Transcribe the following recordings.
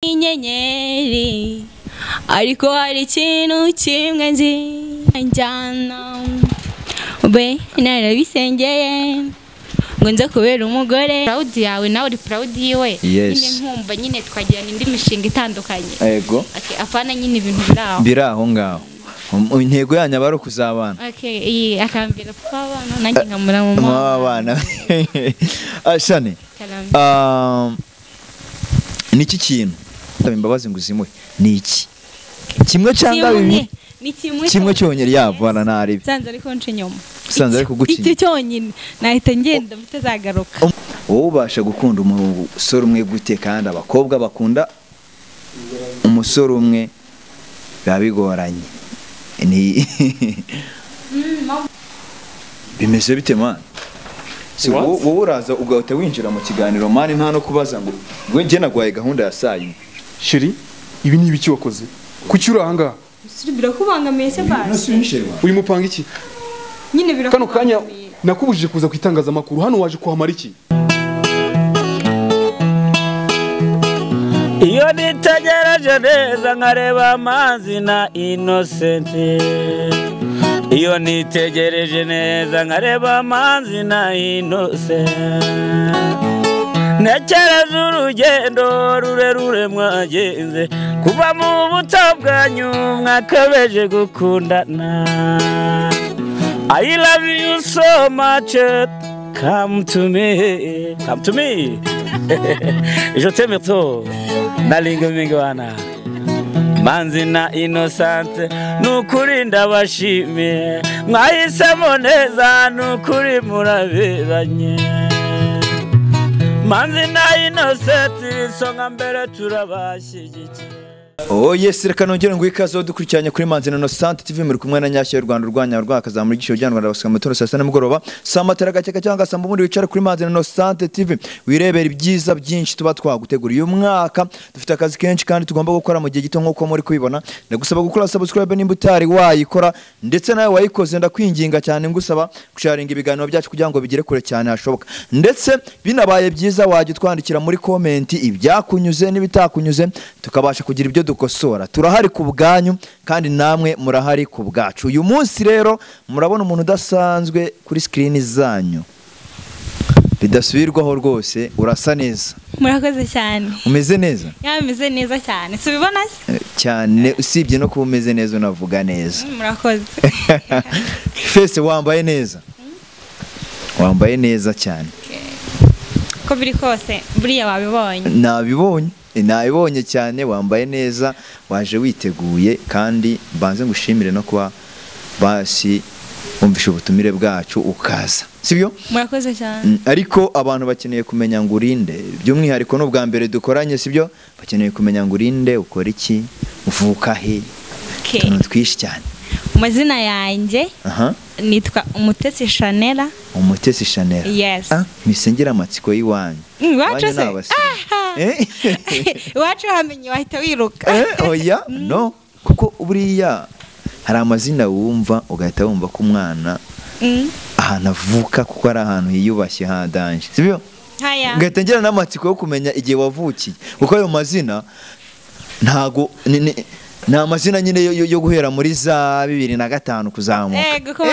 inyenyeri ariko hari ikintu kimwe nzi njyana ube narabisengeye ngo nze kubera umugore proud yawe nawe uri proud yiwe nyine nkumva nyine twagira indi mishinga itandukanye yego afana nyine ibintu biraho ngaho intego yanyu abari kuzabana iyi akambira twabana nanjye nkamura mu mwana ashane niki kintu imbabazi ngo uzimuhe niki kimwe cyangwa bibiri kimwe cyonyine yavana naribi sanze ariko nce nyoma sanze ariko gukinya iki cyonyine nahita ngenda mutazagaruka wowe ubasha gukunda umusore umwe gute kandi abakobwa bakunda umusore umwe babigoranye ni bimeze bite man si wowe uraza ugahita winjira mu kiganiro mani nta no kubaza ngo nge nagwaye gahunda ya sayi shiri ibi ni ibiki wakoze kuki uranga birakubangamiye se basi uyu mupanga iki nyine birakubangamiye kano kanya nakubujije kuza kwitangaza makuru hano waje kuhamara iki iyo nitegereje neza nkareba Manzi na Innocente iyo nitegereje neza nkareba Manzi na Innocente nekereza urugendo rurerure mwagenze kuva mu buto bwanyu mwakabeje gukundana I love you so much come to me je t'aime trop nalinga mingi wana Manzi na Innocente nukuri ndabashimiye mwahisemo neza nukuri muraberanye Manzi na Innocente songa mbere turabashyigikiye Oh yes reka nongere ngo ikaze dukurikiranye kuri Manzi na Innocente TV muri kumwe na Nyashyo y'u Rwanda urwanya rwakaza muri gisho cy'u Rwanda basika mutoro saa nimugoroba samatera gakeka cyangwa samba muri wicara kuri Manzi na Innocente TV wirebera ibyiza byinshi tuba twaguteguriye uyu mwaka dufite akazi kenshi kandi tugomba gukora mu gihe gito nko muri kubibona ndagusaba gukora subscribe nimba utari wayikora ndetse nawe wayikoze ndakwinginga cyane ngusaba gusharinga ibiganiro byacu kugira ngo bigere kure cyane hashoboka ndetse binabaye byiza wajye twandikira muri comment ibyakunyuze n'ibitakunyuze tukabasha kugira ibyo dukosora turahari ku bwanyu kandi namwe murahari ku bwacu uyu munsi rero murabona umuntu udasanzwe kuri screen zanyu bidasubirwaho rwose urasa neza murakoze cyane umeze neza yameze neza cyane subibona cyane usibye no kuba umeze neza unavuga neza murakoze fese wambaye neza cyane ko biri kose buriya wabibonye nabibonye cyane wambaye neza waje witeguye kandi banze ngushimire no kuba basi umvisha ubutumire bwacu ukaza sibyo murakoze cyane ariko abantu bakeneye kumenya ngo urinde by'umwihariko n'ubwa mbere dukoranye sibyo bakeneye kumenya ngo urinde ukora iki uvuka he twishi cyane amazina yanjye nitwa Umutesi Chanela yes misengera amatsiko yiwanyu iwacu se iwacu hamenye wahita wiruka oya no kuko buriya hari amazina wumva ugahita wumva ko umwana ahantu avuka kuko ari ahantu hiyubashye hadanje sibyo ugahita ngira n'amatsiko yo kumenya igihe wavukiye kuko ayo mazina ntago ni amazina nyine yo guhera muri za 2005 kuzamuka yego ko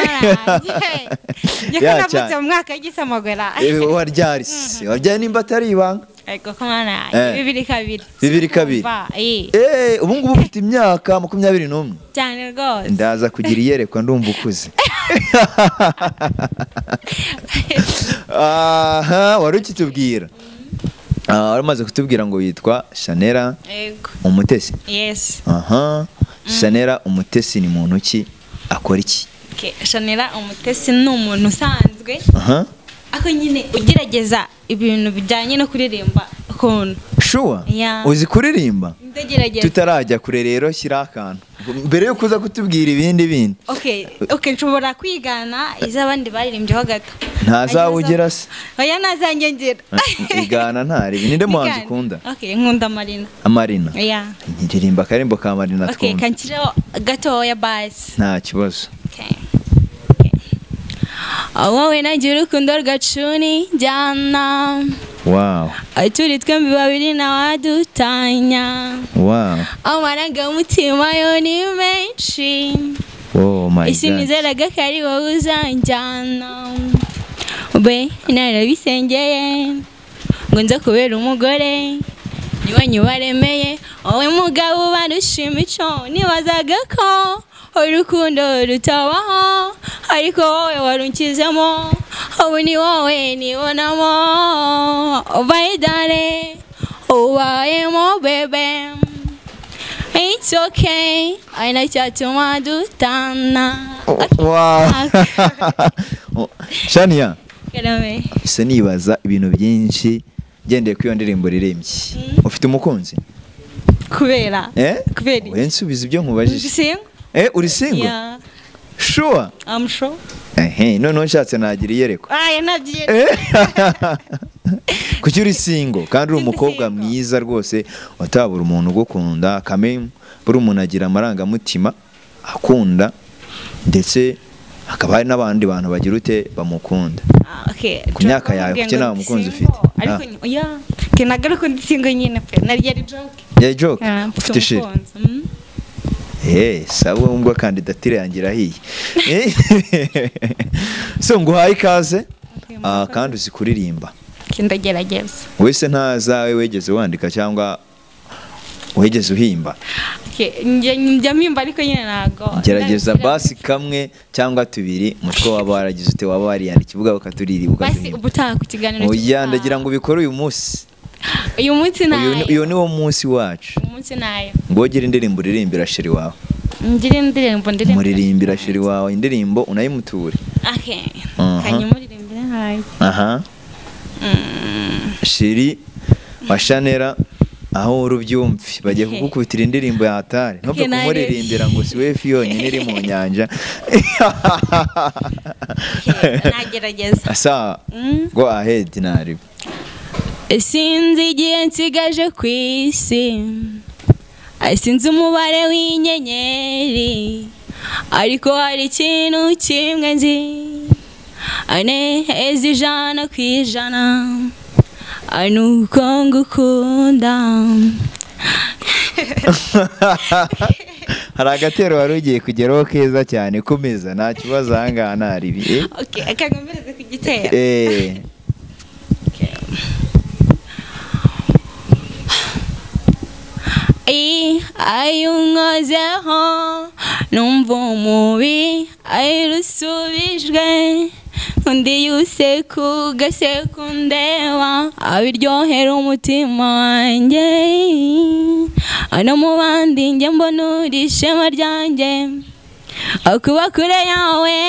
navutse mu mwaka w'igisamagara waryari nimba atari ibanga yego ko mwana 2002 ubu ngubu ufite imyaka 21 cyane rwose ndaza kugira iyerekwa ndumva ukuze wari ukitubwira waramaze kutubwira ngo yitwa Chanela Umutesi yes Chanela Umutesi ni muntu ki akora iki Chanela Umutesi ni umuntu usanzwe ako nyine ugerageza ibintu bijyanye no kuririmba ukuntu sure uzi kuririmba tutarajya kure rero shyira akantu mbere yo kuza kutubwira ibindi okay nshobora kwigana izabandi baririmbyeho gato ntazawugira se oya nazangengera igana ntari ninde muhanzi ukunda nkunda Marina nkiririmba akarimbo ka Marina twumva kankiriho gatoya basi nta kibazo wowe nagira urukundo rwacuni njyana Wow. turi twembi babiri ntawadutanya. Wow. Amarangamutima yo ni menshi. Oh my isi God. nizeraga ko ari wowe uzanjyana. Ube narabisengeye ngo nze kubera umugore niwanyu baremeye wowe mugabo barusha imico nibazaga ko urukundo rutabaho ariko wowe warunkizemo ubu ni wowe nibonamo bayidare ubayemo bebe. It's okay, I know cyatuma dutana. Wow. Shania, Karame. ese nibaza ibintu byinshi gendeye ku iyo ndirimbo rirembye. Ufite umukunzi? Kubera. Kubera. Oya nsubiza ibyo nkubajije. Single? Uri single? Yeah. Sure? I'm sure. None nshatse nagira iyereko. Nabyiye. Kuki uri single kandi uri umukobwa mwiza rwose watabura umuntu ugukunda kameme buri umuntu agira amarangamutima akunda ndetse hakaba hari n'abandi bantu bagira ute bamukunda. Ku myaka yawe ufite nta mukunzi ufite? Ariko ya kenagaruko ndi single nyine pe nari yari joke. Yari joke? Ufite shit? Sawa ngo kandidatire yanjye irahiye. So nguhaye ikaze kandi uzi kuririmba. Ndagerageza. Wese ntazawe wegeze wandika cyangwa wegeze uhimba? Njya mpimba ariko nyine ntago. Gerageza basi kamwe cyangwa tubiri mutwe waba waragize ute waba wariyandika ivuga bakaturira basi ubutaha ku kiganiro. Oya ndagira ngo ubikore uyu munsi. Uyu munsi nayo. Uyu ni wo munsi wacu. Umunsi nayo. Ngogera indirimbo uririmbira sheri wawe. Ngira indirimbo muririmbira sheri wawe indirimbo unayimuture. Kanyumuririmbira hayi. Sheri wa Shanera aho urubyumvi bagiye kugukubitira indirimbo ya Atari no kumuririmbira ngo si wefi yonyine iri mu nyanja. Nagerageza. Asa go ahead nari. Sinzi igihe nsigaje ku isi sinzi umubare w'inyenyeri ariko hari ikintu kimwe nzi neza 100% nuko ngukunda. Hari agatero wari ugiye kugeraho keza cyane komeza nta kibazo ahangaha ntaribi. Akangomereze ku gitero. Ayunkozeho numva umubi ayirusubijwe undi yuseku gasekundeba abiryohera umutima wanjye ano mu bandi njye mbona uri ishema ryanjye kuba kure yawe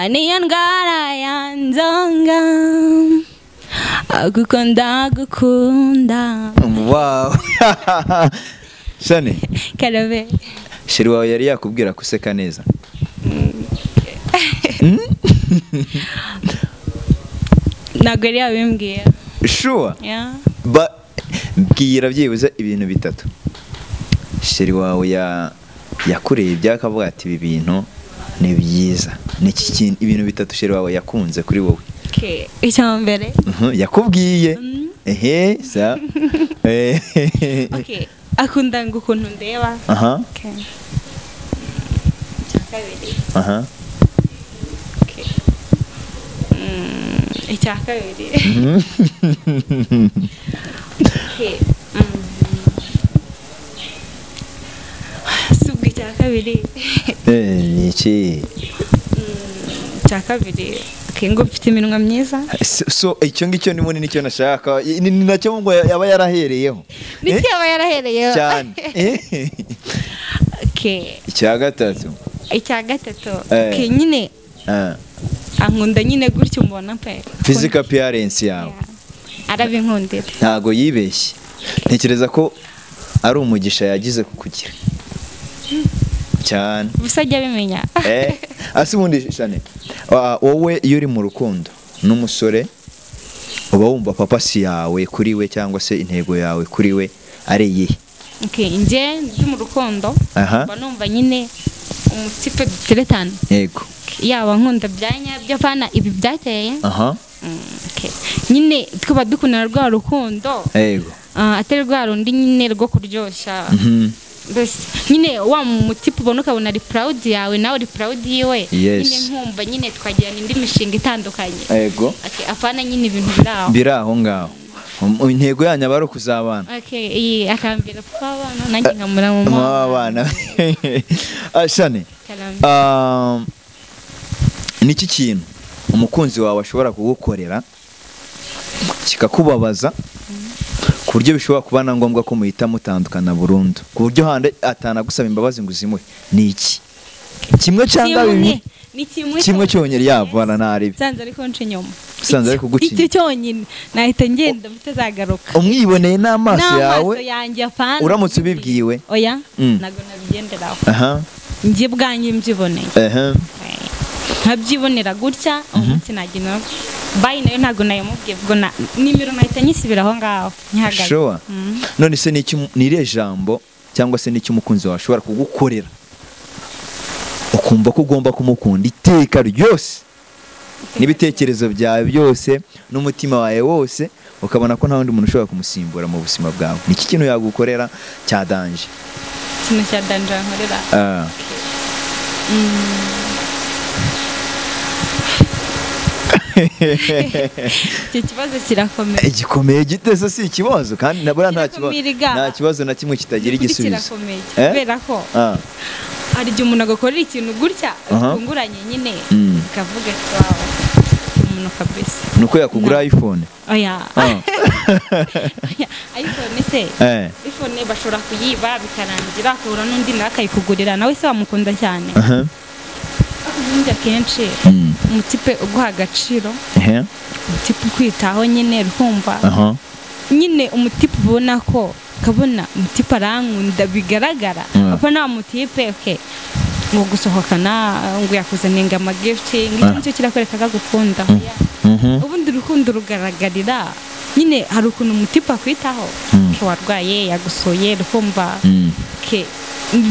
niyo ndwara yanzonga kuko ndagukunda. Wow. Shane. Karabe. Sheri wawe yari yakubwira kuseka neza? Ntabwo yari yabimbwira. Sure? Yeah. Mbwira byibuze ibintu bitatu sheri wawe yakurebye akavuga ati ibi bintu ni byiza. Niki kintu ibintu bitatu sheri wawe yakunze kuri wowe? Icya mbere yakubwiye. Sa. Akunda ngo ukuntu ndeba. Icya kabiri. Subwi icya kabiri. Niki? Icya kabiri. Ngo mfite iminwa myiza. So icyo ngicyo ni munini cyo nashaka ni nacyo ngo yaba yarahereyeho. Niki yaba yarahereyeho cyane. Icya gatatu. Nyine ankunda nyine gutyo mbona pe. Physical appearance yawe. Arabinkundira. Ntago yibeshye. Ntekereza ko ari umugisha yagize kukugira. Cyane. Busajya bimenya. Asibundi Shane. Wowe iyo uri mu rukundo n'umusore uba wumva papa si yawe kuri we cyangwa se intego yawe kuri we ari iyihe? Nje ndi mu rukundo mba numva nyine umutipe duteretana. Yego. Yaba nkunda byanya byo pana ibi byateye. Okay. Nyine twaba dukundana rwa rukundo yego atari rwa rundi nyine rwo kuryoshya mbese nyine wa mutipe ubona ukabona ari proud yawe nawe uri proud yiwe nyine nkumva nyine twagirana indi mishinga itandukanye yego apana nyine ibintu biri aho ngaho intego yanyu aba ari ukuzabana akambwira twabana nanjye nkamura mu mwana Shane niki kintu umukunzi wawe ashobora kugukorera kikakubabaza ku buryo bishobora kuba na ngombwa ko muhita mutandukana burundu ku buryo hande atanagusaba imbabazi ngo uzimuhe ni iki kimwe cyangwa bibiri kimwe cyonyine yavana naribi sanze ariko nce nyuma sanze ariko gucinya iki cyonyine nahita ngenda bitazagaruka umwiboneye n'amaso yawe uramutse ubibwiwe oya nago nabigenderaho njye bwanjye mbyiboneye nkabyibonera gutya umunsi nagina bayi nayo ntago nayamubwiye ubwo nimero nahita nyisibiraho ngaho nyihagaze sure none se ni ire jambo cyangwa se n'iki umukunzi wawe ashobora kugukorera ukumva ko ugomba kumukunda iteka ryose n'ibitekerezo byawe byose n'umutima wawe wose ukabona ko nta wundi muntu ushobora kumusimbura mu buzima bwawe niki kintu yagukorera cya danje kintu cya danje nkorera icyo kibazo kirakomeye gikomeye gitese si ikibazo kandi nabura nta kibazo na kimwe kitagira igisubizo kubera ko hari igihe umuntu agakorera ikintu gutya atunguranye nyine akavuga ati wawe umuntu kabisa nuko yakugura iPhone oya iPhone se iPhone bashobora kuyiba bikarangira akura n'undi nawe akayikugurira nawe se wamukunda cyane ubundi akenshi umutipe uguha agaciro umutipe ukwitaho nyine rukumva nyine umutipe ubona ko kabona umutipe arankunda bigaragara apa nta mutipe ngo gusohokana ngo yakuzanira amagifti ngicyo kirakwereka agukunda ubundi urukundo rugaragarira nyine hari ukuntu umutipe akwitaho warwaye yagusoye rukumva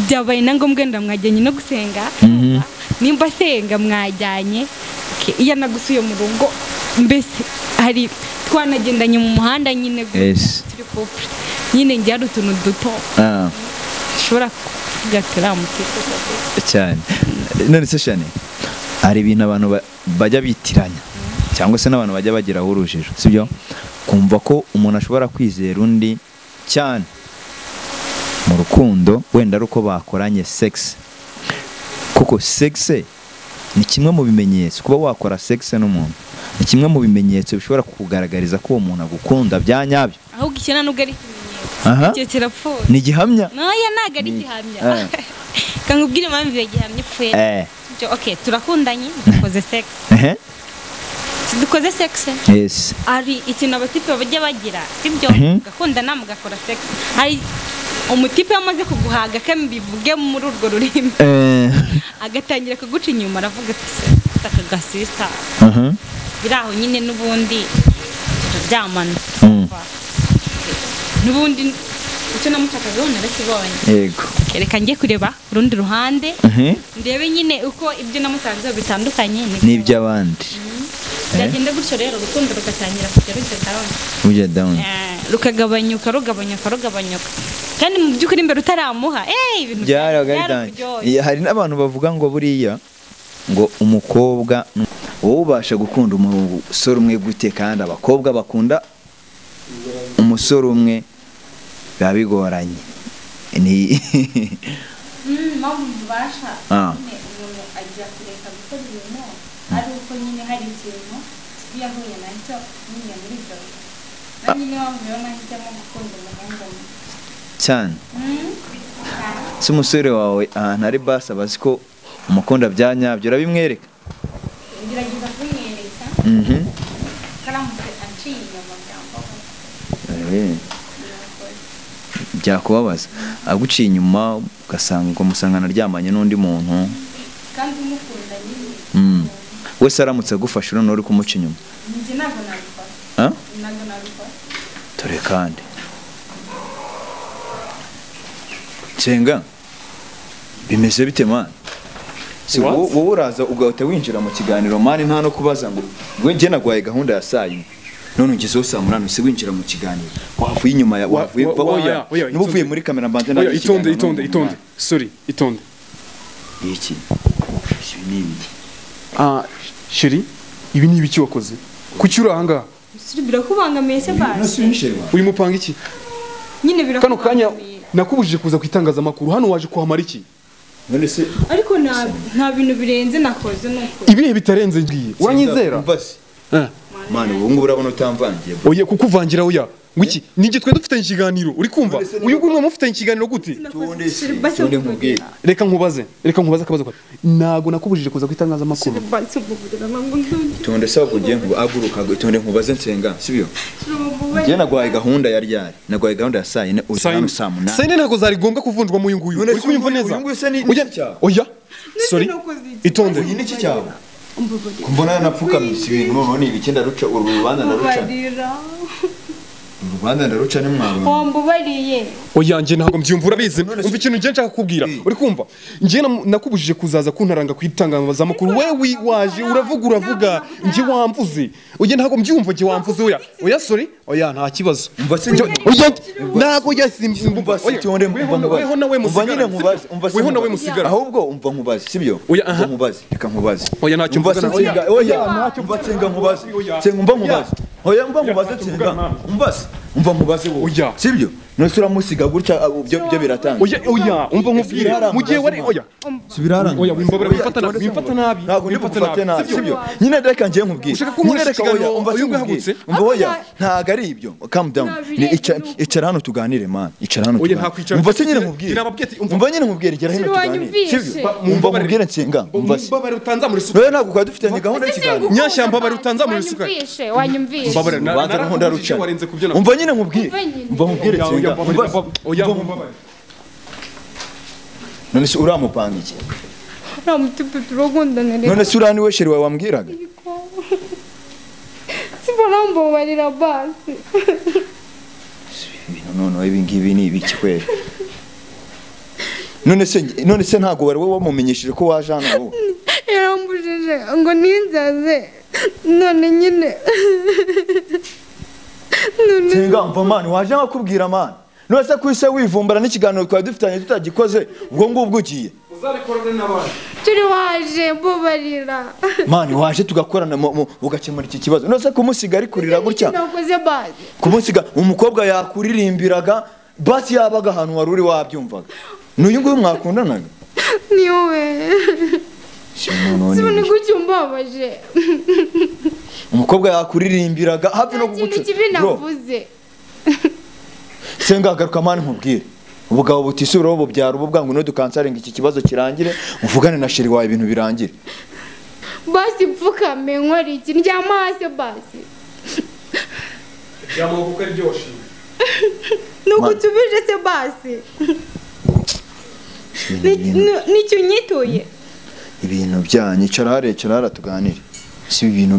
byabaye na ngombwa ndamwajyanye no gusenga nimba senga mwajyanye iyo nagusuye mu rugo mbese hari twanagendanye mu muhanda nyine turi couple nyine njye hari utuntu duto ushobora kugatira mutipe cyane none se Shane hari ibintu abantu bajya bitiranya cyangwa se n'abantu bajya bagiraho urujijo sibyo kumva ko umuntu ashobora kwizera undi cyane mu rukundo wenda ari uko bakoranye sex kuko sex ni kimwe mu bimenyetso kuba wakora sex n'umuntu ni kimwe mu bimenyetso bishobora kukugaragariza ko uwo muntu agukunda bya nyabyo ahubwo ikina nubwo ari ikimenyetso icyo kirapfuye ni gihamya noya ntago ari gihamya kangubwira impamvu iyo gihamya ipfuye okay turakundanye dukoze sex dukoze sex ari ikintu abatipe bajya bagira sibyo gakundana mugakora sex hari umutipe yamaze kuguhaga kambivuge muri urwo rurimi agatangira kuguca inyuma aravuga ati se akagasista biraho nyine n'ubundi turaryamana n'ubundi icyo namushakaga ubona arakibonye yego reka njye kureba urundi ruhande ndebe nyine uko ibyo namusanze bitandukanye n'iby'abandi byagenda gutyo rero urukundo rugatangira kujya down rukagabanyuka kandi mu by'ukuri imbere utaramuha ibintu byararyoshye hari n'abantu bavuga ngo buriya ngo umukobwa wowe ubasha gukunda umusore umwe gute kandi abakobwa bakunda umusore umwe biba bigoranye ni mpamvu ubasha umuntu ajya kureka gukora ibintu ari uko nyine hari ikintu yahuye nacyo nyine muri ibyo nanjye niyo mpamvu rero nahitamo gukunda umuhungu cyane si umusore wawe ahantu ari basi aba azi ko umukunda bya nyabyo urabimwereka ngerageza kumwereka karamutse aciye inyuma byakubabaza aguciye inyuma ugasanga umusangana aryamanye n'undi muntu kandi umukunda nyine wese aramutse agufasha urabona uri kumuca inyuma njye ntabwo nabifata dore kandi cenga bimeze bite man si wowe uraza ugahita winjira mu kiganiro mani nta no kubaza ngo njye nagwaye gahunda ya saa yine none ungezeho saa munani si winjira mu kiganiro wavuye inyuma ya wavuye n'uvuye muri kamera mbanze na itonde sorry itonde iki ibi ni ibiki sheri ibi ni ibiki wakoze kuki uri aha ngaha birakubangamiye se basi uri mupanga iki nyine birakubangamiye kano kanya nakubujije kuza ku itangazamakuru hano waje kuhamara iki none se ariko nta bintu birenze nakoze nuko ibihe bitarenze ngiye uranyizera mani ubu ngubu urabona utamvangiye oya kukuvangira oya ngiki nige twe dufite ikiganiro uri kumva uyu nguyu mufite ikiganiro gute reka nkubaze akabazo kwawe nago nakubujije kuza kwitangaza makuru tonde sabwo ngiye aguruka tonde nkubaze nsenga sibyo ngiye nagwaye gahunda ya ryari nagwaye gahunda ya saa 4 uzana saa 8 saa 4 ntago zari gombwa kuvunjwa mu nguyu uri kuyumva neza oya sorry itonde iyi ni cyawe kumbona napfukamisi ibintu none ibikenda ruca urubanza ndaruca Rwanda ndaruca ni mwawe wambubariye oya nje ntago mbyumva urabizi umva ikintu nje nshaka kukubwira uri kumva nje nakubujije kuzaza kuntaranga kwitangaza makuru wewe waje uravuga nje wamvuze oya ntago mbyumva nje wamvuze oya sorry oya nta kibazo umva se oya ntago yasimba oya tonde weho nawe musigara weho nawe musigara ahubwo umva nkubaze sibyo nkubaze reka nkubaze oya ntacyo mvuga oya ntacyo mvatsenga nkubaze senga umva nkubaze oya umva nkubaze tsenga umva nkubaze oya sibyo nose uramusiga gutya byo biratanga oya umva nkubwira mu gihe wari oya subiraranga oya wimbabura wimfata nabi ntago ndifata nabi sibyo nyine reka ngiye nkubwira nyine reka oya umva yungahagutse umva oya ntago ari ibyo calm down ni icara hano tuganire man icara hano umva se nyine nkubwira umva nyine nkubwira igera hino tuganire sibyo umva nkubwira nsenga umva se mbabare utanza muri suka oya ntago kwa dufite ni gahunda y'ikiganiro nyashyamba mbabare utanza muri suka wanyumvishe mbabare naruhunda ruca umva nyine nkubwira umva nkubwire nsenga oya none se uramupanga iki uramutupe turagondana rero none se urani we sheri wawe wambwiraga sibona mbabarira basi none ibi ngibi ni ibiki kwera none se ntago wari we wamumenyesheje ko waje hano wowe yarambujije ngo ninzaze none nyine senga mva mani waje nkakubwira mani none se kwise wivumbara n'ikiganiro twari dufitanye tutagikoze ubwo ngubwo ugiye uzabikorane n'abandi turi waje mbabarira mani waje tugakorana ugakemura iki kibazo none se kumusiga ari kurira gutya nakoze basi kumusiga umukobwa yakuririmbiraga basi yabaga ahantu wari uri wabyumvaga n'uyu nguyu mwakundanaga ni wowe sibone gucyumbabaje umukobwa yakuririmbiraga hafi no kuguca ikibi navuze senga garuka mani nkubwire ubugabo butisubiraho bubyara ububwangu no dukansaringa iki kibazo kirangire uvugane na sheri wawe ibintu birangire basi pfukame nkora iki ndyama hasi basi ryama kuko ryoshe nugutubije se basi nicyo nyituye ibintu byanyu icara hariya tuganire si ibintu